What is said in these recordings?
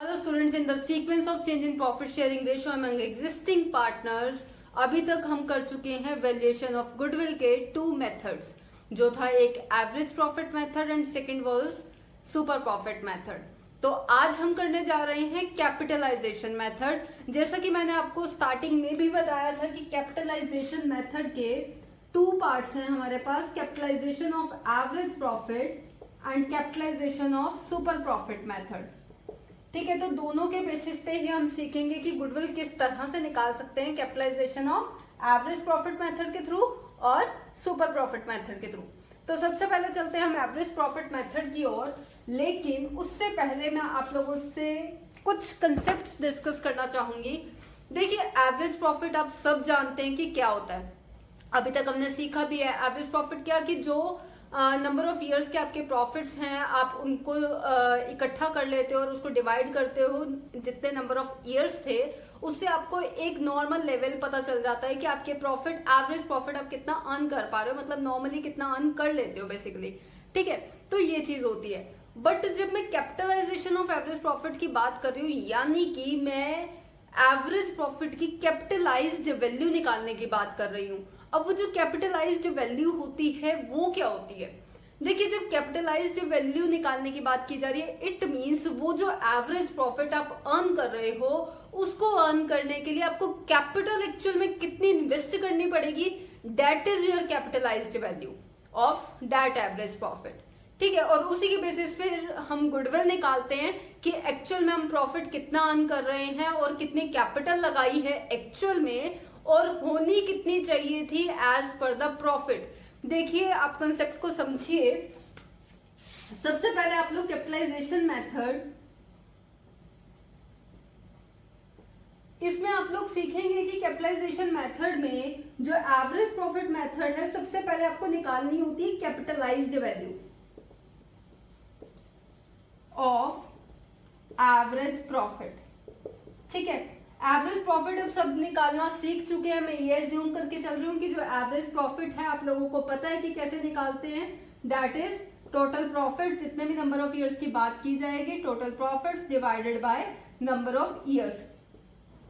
Hello students, in the sequence of change in profit sharing ratio among existing partners, अभी तक हम कर चुके हैं वैल्यूएशन ऑफ गुडविल के टू मेथड्स, जो था एक average profit method and second was super profit method. तो आज हम करने जा रहे हैं कैपिटलाइजेशन मेथड। जैसा कि मैंने आपको स्टार्टिंग में भी बताया था कि कैपिटलाइजेशन मेथड के टू पार्ट्स हैं हमारे पास, capitalization of average profit and capitalisation of super profit method. ठीक है, तो दोनों के बेसिस पे ही हम सीखेंगे कि गुडविल किस तरह से निकाल सकते हैं capitalisation of average profit method के थ्रू और सुपर प्रॉफिट मेथड के थ्रू। तो सबसे पहले चलते हैं हम एवरेज प्रॉफिट मेथड की ओर, लेकिन उससे पहले मैं आप लोगों से कुछ कंसेप्ट्स डिस्कस करना चाहूंगी। देखिए, एवरेज प्रॉफिट आप सब जानते हैं कि क्या होता है, अभी तक हमने सीखा भी है। एवरेज प्रॉफिट क्या कि जो नंबर ऑफ इयर्स के आपके प्रॉफिट्स हैं, आप उनको इकट्ठा कर लेते हो और उसको डिवाइड करते हो जितने नंबर ऑफ इयर्स थे, उससे आपको एक नॉर्मल लेवल पता चल जाता है कि आपके प्रॉफिट, एवरेज प्रॉफिट आप कितना अर्न कर पा रहे हो, मतलब नॉर्मली कितना अर्न कर लेते हो बेसिकली। ठीक है, तो ये चीज होती है। बट जब मैं कैपिटलाइजेशन ऑफ एवरेज प्रॉफिट की बात कर रही हूँ, यानी कि मैं एवरेज प्रॉफिट की कैपिटलाइज्ड वैल्यू निकालने की बात कर रही हूँ। अब वो जो कैपिटलाइज्ड वैल्यू होती है वो क्या होती है? देखिए, जब कैपिटलाइज्ड वैल्यू निकालने की बात की जा रही है, इट मींस वो जो एवरेज प्रॉफिट आप अर्न कर रहे हो, उसको अर्न करने के लिए आपको कैपिटल एक्चुअल में कितनी इन्वेस्ट करनी पड़ेगी, that is your capitalised value of that average profit. ठीक है, और उसी के बेसिस फिर हम गुडविल निकालते हैं कि एक्चुअल में हम प्रॉफिट कितना अर्न कर रहे हैं और कितनी कैपिटल लगाई है एक्चुअल में, और होनी कितनी चाहिए थी एज पर द प्रॉफिट। देखिए, आप कंसेप्ट को समझिए। सबसे पहले आप लोग कैपिटलाइजेशन मेथड, इसमें आप लोग सीखेंगे कि कैपिटलाइजेशन मेथड में जो एवरेज प्रॉफिट मेथड है, सबसे पहले आपको निकालनी होती है capitalised value of average profit. ठीक है, एवरेज प्रॉफिट अब सब निकालना सीख चुके हैं। मैं ये एज्यूम करके चल रही हूँ कि जो एवरेज प्रॉफिट है आप लोगों को पता है कि कैसे निकालते हैं। दैट इज टोटल प्रॉफिट, जितने भी नंबर ऑफ इयर्स की बात की जाएगी, total profits divided by number of years.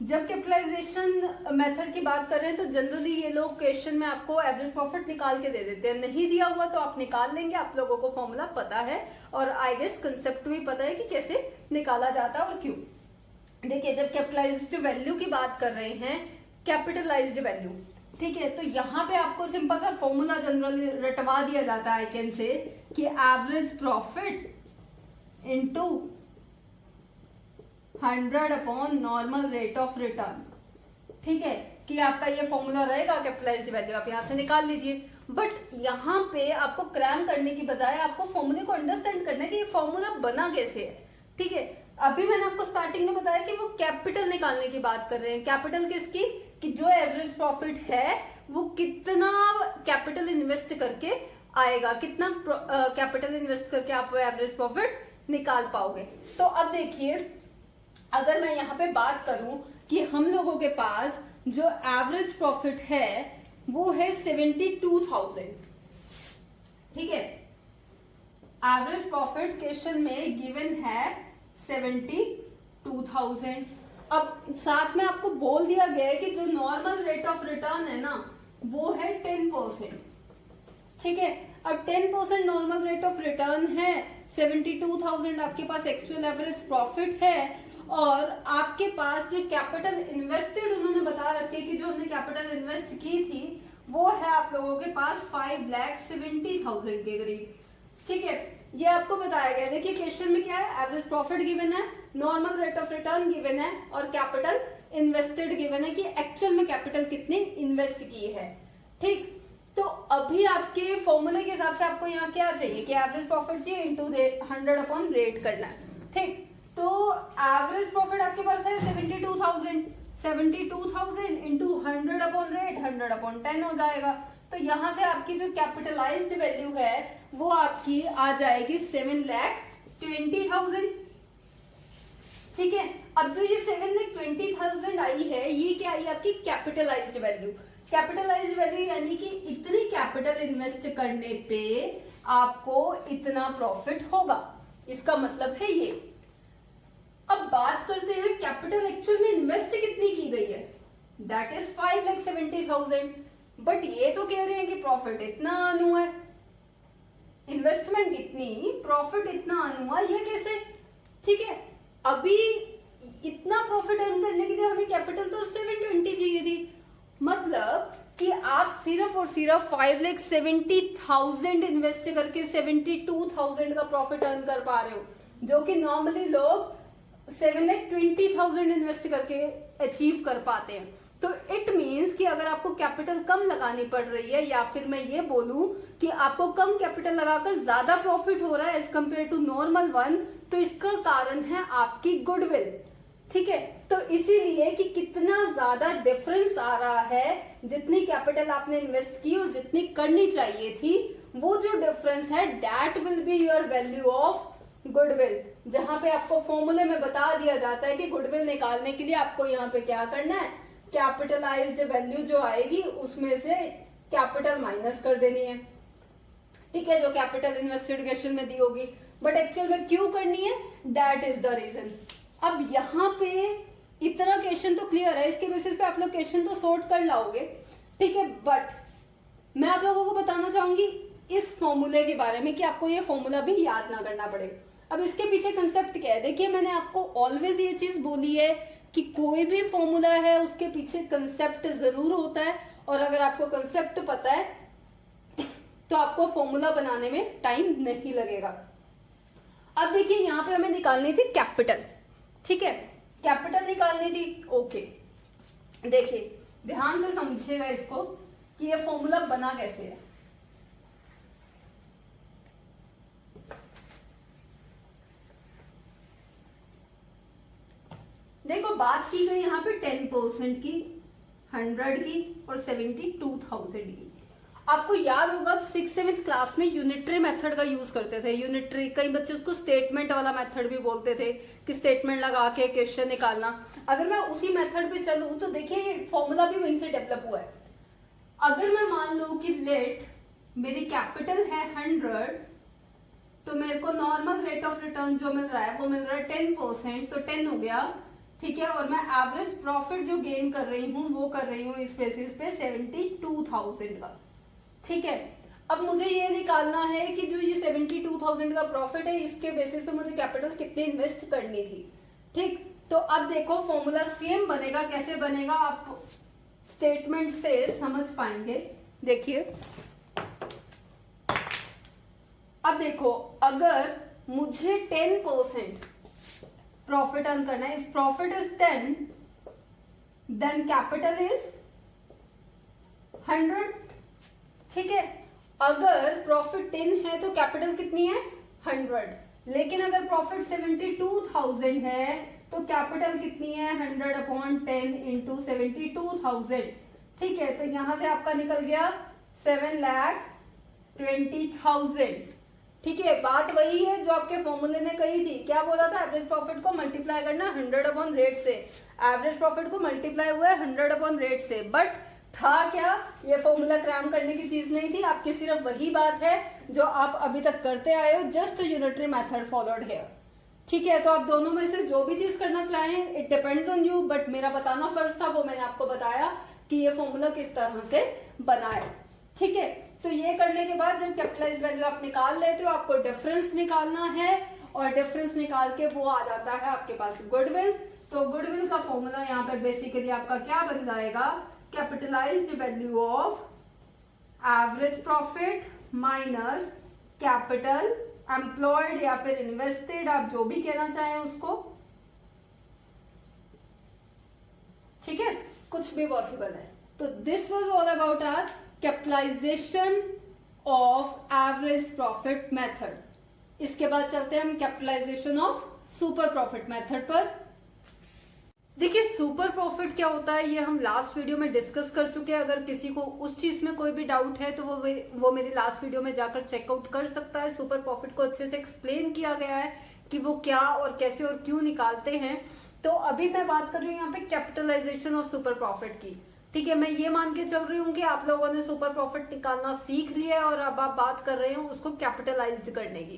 जब कैपिटलाइजेशन मेथड की बात कर रहे हैं तो जनरली ये लोग क्वेश्चन में आपको एवरेज प्रॉफिट निकाल के दे देते हैं, नहीं दिया हुआ तो आप निकाल लेंगे। आप लोगों को फॉर्मूला पता है और आई गेस कंसेप्ट भी पता है कि कैसे निकाला जाता है और क्यों। देखिए, जब कैपिटलाइज्ड वैल्यू की बात कर रहे हैं, कैपिटलाइज्ड वैल्यू, ठीक है, तो यहाँ पे आपको सिंपल सा फॉर्मूला जनरली रटवा दिया जाता है, आई कैन से कि average profit into 100 upon normal rate of return. ठीक है, कि आपका ये फॉर्मूला रहेगा कैपिटलाइज्ड वैल्यू, आप यहाँ से निकाल लीजिए। बट यहाँ पे आपको क्रैम करने की बजाय आपको फॉर्मूले को अंडरस्टैंड करना है कि ये फॉर्मूला बना कैसे है। ठीक है, अभी मैंने आपको स्टार्टिंग में बताया कि वो कैपिटल निकालने की बात कर रहे हैं। कैपिटल किसकी? कि जो एवरेज प्रॉफिट है वो कितना कैपिटल इन्वेस्ट करके आएगा, कितना कैपिटल इन्वेस्ट करके आप वो एवरेज प्रॉफिट निकाल पाओगे। तो अब देखिए, अगर मैं यहाँ पे बात करूं कि हम लोगों के पास जो एवरेज प्रॉफिट है वो है 72,000। ठीक है, एवरेज प्रॉफिट क्वेश्चन में गिवन है 72,000। अब साथ में आपको बोल दिया गया है कि जो नॉर्मल रेट ऑफ रिटर्न है ना वो है 10%। ठीक है, अब 10% नॉर्मल रेट ऑफ रिटर्न है, 72,000 आपके पास एक्चुअल एवरेज प्रॉफिट है, और आपके पास जो कैपिटल इन्वेस्टेड उन्होंने बता रखे कि जो हमने कैपिटल इन्वेस्ट की थी वो है आप लोगों के पास 5,70,000 के करीब। ठीक है, ये आपको बताया गया। देखिए, क्वेश्चन में क्या है, एवरेज प्रॉफिट गिवन है, normal rate of return given है और कैपिटल इन्वेस्टेड गिवन है कि एक्चुअल में कैपिटल कितनी इन्वेस्ट की है। ठीक, तो अभी आपके फॉर्मूले के हिसाब से आपको यहाँ क्या चाहिए कि एवरेज प्रॉफिट चाहिए इंटू 100 अपॉन रेट करना है। ठीक, तो एवरेज प्रॉफिट आपके पास है 72,000 इंटू 100 अपॉन रेट, 100 अपॉन 10 हो जाएगा। तो यहाँ से आपकी जो कैपिटलाइज्ड वैल्यू है वो आपकी आ जाएगी 7,20,000। ठीक है, अब जो ये 7,20,000 आई है, ये क्या आई आपकी कैपिटलाइज्ड वैल्यू। कैपिटलाइज्ड वैल्यू यानी कि इतनी कैपिटल इन्वेस्ट करने पे आपको इतना प्रॉफिट होगा, इसका मतलब है ये। अब बात करते हैं कैपिटल एक्चुअल में इन्वेस्ट कितनी की गई है, दैट इज 5,70,000, बट ये तो कह रहे हैं कि प्रॉफिट इतना अर्न हुआ है, इन्वेस्टमेंट इतनी प्रॉफिट इतना अर्न हुआ, ये कैसे? ठीक है, अभी इतना प्रॉफिट अर्न करने के लिए हमें कैपिटल तो 720 चाहिए थी, मतलब कि आप सिर्फ और सिर्फ 5,70,000 इन्वेस्ट करके 72,000 का प्रॉफिट अर्न कर पा रहे हो, जो कि नॉर्मली लोग 7,20,000 इन्वेस्ट करके अचीव कर पाते हैं। तो इट मीन्स कि अगर आपको कैपिटल कम लगानी पड़ रही है, या फिर मैं ये बोलूं कि आपको कम कैपिटल लगाकर ज्यादा प्रॉफिट हो रहा है as compare to normal one, तो इसका कारण है आपकी गुडविल। ठीक है, तो इसीलिए कि कितना ज्यादा डिफरेंस आ रहा है, जितनी कैपिटल आपने इन्वेस्ट की और जितनी करनी चाहिए थी, वो जो डिफरेंस है that will be your value of goodwill, जहां पे आपको फॉर्मूले में बता दिया जाता है कि गुडविल निकालने के लिए आपको यहाँ पे क्या करना है, कैपिटलाइज्ड वैल्यू जो आएगी उसमें से कैपिटल माइनस कर देनी है। ठीक है, जो कैपिटल इन्वेस्टिगेशन में दी होगी, बट एक्चुअल में क्यों करनी है, दैट इज द रीजन। अब यहाँ पे इतना क्वेश्चन तो क्लियर है, इसके बेसिस पे आप लोग क्वेश्चन तो सॉर्ट कर लाओगे। ठीक है, बट मैं आप लोगों को बताना चाहूंगी इस फॉर्मूले के बारे में कि आपको ये फॉर्मूला भी याद ना करना पड़े। अब इसके पीछे कंसेप्ट क्या है, देखिए मैंने आपको ऑलवेज ये चीज बोली है कि कोई भी फॉर्मूला है उसके पीछे कंसेप्ट जरूर होता है, और अगर आपको कंसेप्ट पता है तो आपको फॉर्मूला बनाने में टाइम नहीं लगेगा। अब देखिए यहाँ पे हमें निकालनी थी कैपिटल। ठीक है, कैपिटल निकालनी थी। ओके, देखिए ध्यान से समझिएगा इसको कि ये फॉर्मूला बना कैसे है। देखो बात की गई यहाँ पे 10% की, 100 की और 72,000 की। आपको याद होगा 6th-7th क्लास में यूनिटरी मेथड का यूज करते थे। यूनिटरी, कई बच्चे उसको स्टेटमेंट वाला मेथड भी बोलते थे कि स्टेटमेंट लगा के क्वेश्चन निकालना। अगर मैं उसी मेथड पे चलूं तो देखिए ये फॉर्मूला भी वहीं से डेवलप हुआ है। अगर मैं मान लूं कि लेट मेरी कैपिटल है 100, तो मेरे को नॉर्मल रेट ऑफ रिटर्न जो मिल रहा है वो मिल रहा है 10%, तो 10 हो गया। ठीक है, और मैं एवरेज प्रॉफिट जो गेन कर रही हूँ वो कर रही हूँ इस बेसिस पे 72,000 का। ठीक है, अब मुझे ये निकालना है कि जो ये 72,000 का प्रॉफिट है इसके बेसिस पे मुझे कैपिटल कितनी इन्वेस्ट करनी थी। ठीक, तो अब देखो फॉर्मूला सेम बनेगा, कैसे बनेगा आप स्टेटमेंट से समझ पाएंगे। देखिए अब देखो, अगर मुझे 10% प्रॉफिट अर्न करना है, if profit is 10 then capital is 100। ठीक है, अगर प्रॉफिट 10 है तो कैपिटल कितनी है 100, लेकिन अगर प्रॉफिट 72,000 है तो कैपिटल कितनी है 100/10 इंटू 72,000। ठीक है, तो यहां से आपका निकल गया 7,20,000। ठीक है, बात वही है जो आपके फॉर्मूले ने कही थी। क्या बोला था, एवरेज प्रॉफिट को मल्टीप्लाई करना 100/100 से। एवरेज प्रॉफिट को मल्टीप्लाई हुआ है 100/100 से, बट था क्या, ये फॉर्मूला क्रैम करने की चीज नहीं थी। आपकी सिर्फ वही बात है जो आप अभी तक करते आए हो, जस्ट यूनिटरी मेथड फॉलोड है। ठीक है, तो आप दोनों में से जो भी चीज करना चाहें it depends on you, but मेरा बताना फर्ज था, वो मैंने आपको बताया कि ये फॉर्मूला किस तरह से बना है। ठीक है, तो ये करने के बाद जब कैपिटलाइज वैल्यू आप निकाल लेते हो आपको डिफरेंस निकालना है, और डिफरेंस निकाल के वो आ जाता है आपके पास गुडविल। तो गुडविल का फॉर्मूला यहाँ पे बेसिकली आपका क्या बन जाएगा, capitalised value of average profit minus capital employed या फिर इन्वेस्टेड, आप जो भी कहना चाहें उसको। ठीक है, कुछ भी पॉसिबल है। तो this was all about our capitalisation of average profit method. इसके बाद चलते हैं हम capitalisation of super profit method पर। देखिए सुपर प्रॉफिट क्या होता है ये हम लास्ट वीडियो में डिस्कस कर चुके हैं। अगर किसी को उस चीज में कोई भी डाउट है तो वो मेरी लास्ट वीडियो में जाकर चेकआउट कर सकता है। सुपर प्रॉफिट को अच्छे से एक्सप्लेन किया गया है कि वो क्या और कैसे और क्यों निकालते हैं। तो अभी मैं बात कर रही हूँ यहाँ पे कैपिटलाइजेशन ऑफ सुपर प्रॉफिट की। ठीक है, मैं ये मान के चल रही हूँ कि आप लोगों ने सुपर प्रॉफिट निकालना सीख लिया है और अब आप बात कर रहे हो उसको कैपिटलाइज्ड करने की।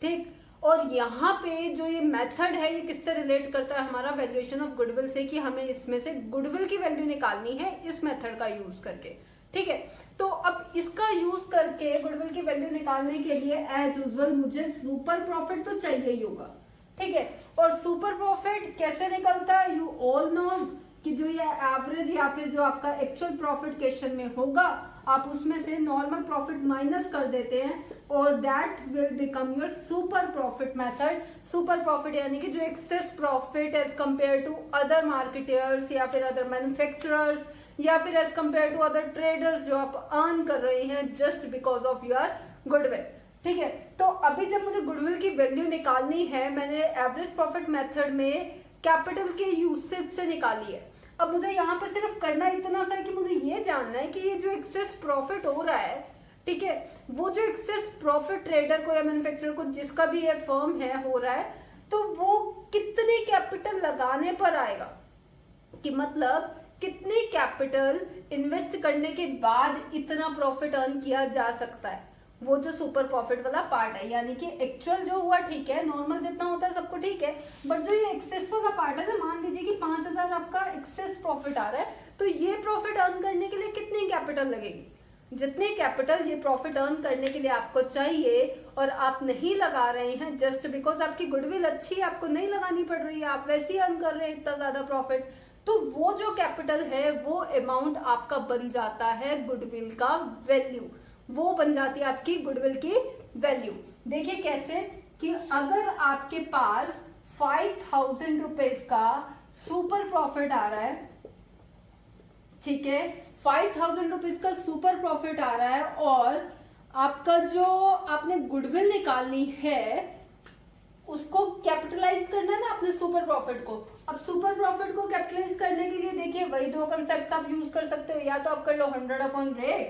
ठीक, और यहाँ पे जो ये मेथड है ये किससे रिलेट करता है, हमारा वैल्यूएशन ऑफ गुडविल से, कि हमें इसमें से गुडविल की वैल्यू निकालनी है इस मेथड का यूज करके। ठीक है, तो अब इसका यूज करके गुडविल की वैल्यू निकालने के लिए एज यूजुअल मुझे सुपर प्रॉफिट तो चाहिए ही होगा। ठीक है, और सुपर प्रॉफिट कैसे निकलता है, यू ऑल नो कि जो ये एवरेज या फिर जो आपका एक्चुअल प्रॉफिट क्वेश्चन में होगा आप उसमें से नॉर्मल प्रॉफिट माइनस कर देते हैं और that will become your super profit method. Super profit यानी कि जो excess profit as compare to other marketers या फिर अदर मैन्युफैक्चरर्स या फिर as compare to other traders जो आप अर्न कर रहे हैं just because of your goodwill. ठीक है, तो अभी जब मुझे गुडविल की वैल्यू निकालनी है, मैंने एवरेज प्रॉफिट मेथड में कैपिटल के यूसेज से निकाली है। अब मुझे यहाँ पर सिर्फ करना इतना सा है कि मुझे ये जानना है कि ये जो एक्सेस प्रॉफिट हो रहा है, ठीक है, वो जो एक्सेस प्रॉफिट ट्रेडर को या मैन्युफैक्चरर को जिसका भी ये फर्म है हो रहा है, तो वो कितने कैपिटल लगाने पर आएगा, कि मतलब कितनी कैपिटल इन्वेस्ट करने के बाद इतना प्रॉफिट अर्न किया जा सकता है, वो जो सुपर प्रॉफिट वाला पार्ट है। यानी कि एक्चुअल जो हुआ ठीक है, नॉर्मल जितना होता है सबको ठीक है, बट जो ये एक्सेस वाला पार्ट है ना, मान लीजिए कि 5000 आपका एक्सेस प्रॉफिट आ रहा है, तो ये प्रॉफिट अर्न करने के लिए कितनी कैपिटल लगेगी, जितनी कैपिटल ये प्रॉफिट अर्न करने के लिए आपको चाहिए और आप नहीं लगा रहे हैं जस्ट बिकॉज आपकी गुडविल अच्छी है, आपको नहीं लगानी पड़ रही है, आप वैसे ही अर्न कर रहे हैं इतना ज्यादा प्रॉफिट, तो वो जो कैपिटल है वो अमाउंट आपका बन जाता है गुडविल का वैल्यू, वो बन जाती है आपकी गुडविल की वैल्यू। देखिए कैसे, कि अगर आपके पास 5000 रुपीज का सुपर प्रॉफिट आ रहा है, ठीक है, 5000 रुपीज का सुपर प्रॉफिट आ रहा है और आपका जो आपने गुडविल निकालनी है उसको कैपिटलाइज करना है ना आपने सुपर प्रॉफिट को। अब सुपर प्रॉफिट को कैपिटलाइज करने के लिए देखिए वही दो कंसेप्ट आप यूज कर सकते हो, या तो आप कर लो 100/100,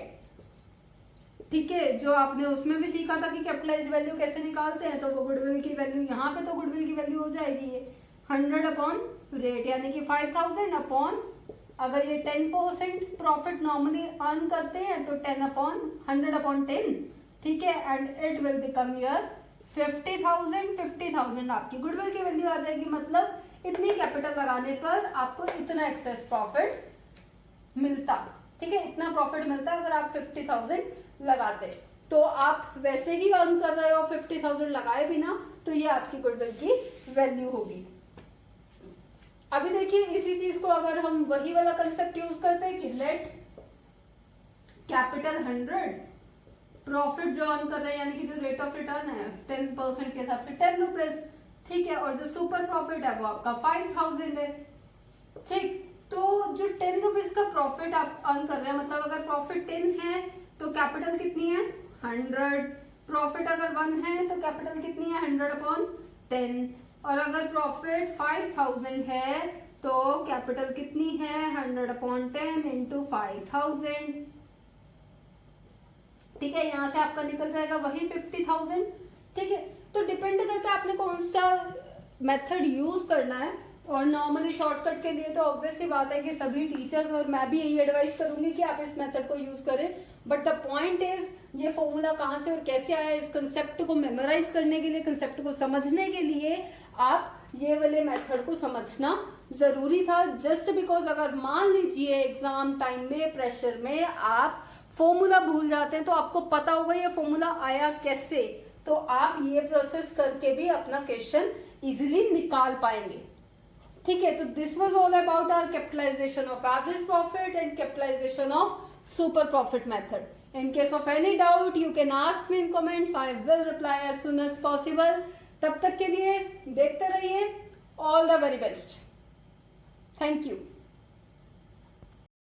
ठीक है, जो आपने उसमें भी सीखा था कि कैपिटलाइज वैल्यू कैसे निकालते हैं, तो वो गुडविल की वैल्यू यहाँ पे तो गुडविल की वैल्यू हो जाएगी ये 100/100, यानी कि 5000 अपॉन, अगर ये 10% प्रॉफिट नॉर्मली अर्न करते हैं तो 10/100/10, ठीक है, and it will become your 50,000 आपकी गुडविल की वैल्यू आ जाएगी। मतलब इतनी कैपिटल लगाने पर आपको इतना एक्सेस प्रॉफिट मिलता, ठीक है, इतना प्रॉफिट मिलता अगर आप 50,000 लगाते, तो आप वैसे ही अर्न कर रहे हो 50,000 लगाए बिना, तो ये आपकी गुडविल की वैल्यू होगी। अभी देखिए इसी चीज को अगर हम वही वाला कंसेप्ट यूज करते हैं कि लेट कैपिटल 100, प्रॉफिट जो अर्न कर रहे हैं यानी कि जो रेट ऑफ रिटर्न है 10% के हिसाब से 10 रुपीज, ठीक है, और जो सुपर प्रॉफिट है वो आपका 5000 है, ठीक, तो जो 10 रुपीज का प्रॉफिट आप अर्न कर रहे हैं, मतलब अगर प्रॉफिट 10 है तो कैपिटल कितनी है 100, प्रॉफिट अगर 1 है तो कैपिटल कितनी है 100/10, और अगर प्रॉफिट 5000 है तो कैपिटल कितनी है 100/10 इंटू 5000, ठीक है, यहां से आपका निकल जाएगा वही 50,000, ठीक है। तो डिपेंड करता है आपने कौन सा मेथड यूज करना है, और नॉर्मली शॉर्टकट के लिए तो ऑब्वियस सी बात है कि सभी टीचर्स और मैं भी यही एडवाइस करूंगी कि आप इस मेथड को यूज करें, बट द पॉइंट इज ये फॉर्मूला कहाँ से और कैसे आया, इस कंसेप्ट को मेमोराइज करने के लिए, कंसेप्ट को समझने के लिए आप ये वाले मेथड को समझना जरूरी था। जस्ट बिकॉज अगर मान लीजिए एग्जाम टाइम में प्रेशर में आप फॉर्मूला भूल जाते हैं, तो आपको पता होगा ये फॉर्मूला आया कैसे, तो आप ये प्रोसेस करके भी अपना क्वेश्चन इजीली निकाल पाएंगे, ठीक है। तो this was all about our capitalisation of average profit and capitalisation of super profit method. In case of any doubt, you can ask me in comments. I will reply as soon as possible. तब तक के लिए देखते रहिए। All the very best. Thank you.